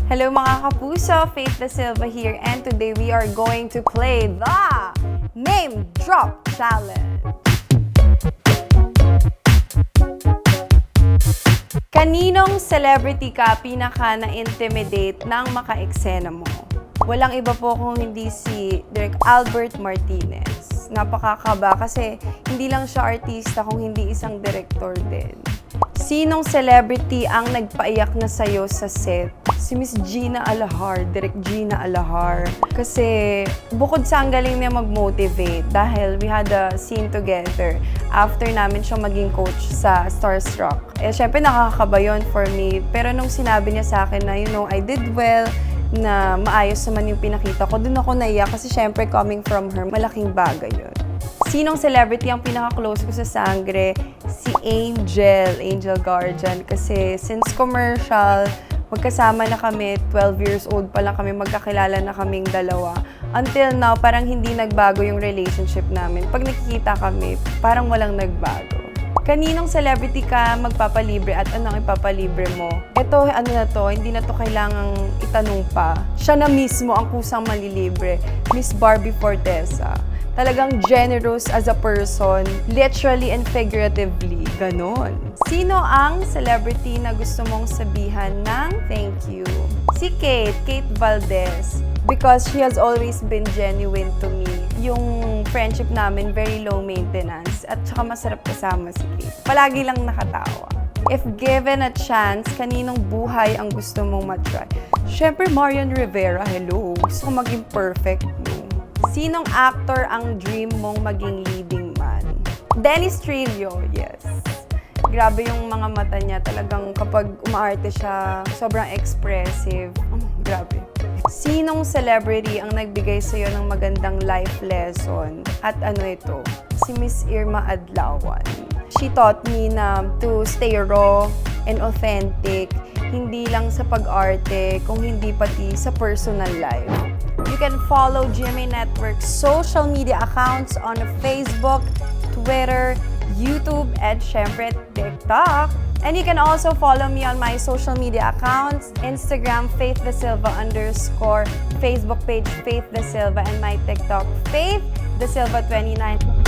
Hello mga kapuso, Faith Da Silva here, and today we are going to play the Name Drop Challenge. Kaninong celebrity ka pinaka na-intimidate nang maka-eksena mo? Walang iba po kung hindi si Direk Albert Martinez. Napakakaba kasi hindi lang siya artista kung hindi isang director din. Sinong celebrity ang nagpaiyak na sa'yo sa set? Si Miss Gina Alahar, Direk Gina Alahar. Kasi bukod sa ang galing niya mag-motivate dahil we had a scene together after namin siya maging coach sa Starstruck. Syempre nakakakaba yun for me. Pero nung sinabi niya sa akin na, I did well, na maayos naman yung pinakita ko, dun ako naiyak kasi syempre coming from her, malaking bagay yun. Sinong celebrity ang pinaka-close ko sa sangre? Si Angel Guardian. Kasi since commercial, magkasama na kami, 12 years old pa lang kami, magkakilala na kaming dalawa. Until now, parang hindi nagbago yung relationship namin. Pag nakikita kami, parang walang nagbago. Kaninong celebrity ka magpapalibre at anong ipapalibre mo? Ito, hindi na to kailangang itanong pa. Siya na mismo ang kusang malilibre, Miss Barbie Fortesa. Talagang generous as a person, literally and figuratively. Ganon. Sino ang celebrity na gusto mong sabihan ng thank you? Si Kate Valdez. Because she has always been genuine to me. Yung friendship namin, very low maintenance. At saka masarap kasama si Kate. Palagi lang nakatawa. If given a chance, kaninong buhay ang gusto mong matry? Siyempre, Marian Rivera, hello. Gusto ko maging perfect, no? Sinong actor ang dream mong maging leading man? Dennis Trillo, yes. Grabe yung mga mata niya. Talagang kapag umaarte siya, sobrang expressive. Grabe. Sinong celebrity ang nagbigay sa'yo ng magandang life lesson? At ano ito? Si Miss Irma Adlawan. She taught me na to stay raw and authentic. Hindi lang sa pag-arte, kung hindi pati sa personal life. You can follow GMA Network's social media accounts on Facebook, Twitter, YouTube, and syempre TikTok. And you can also follow me on my social media accounts, Instagram, Faith Da Silva _, Facebook page, Faith Da Silva, and my TikTok, Faith Da Silva 29.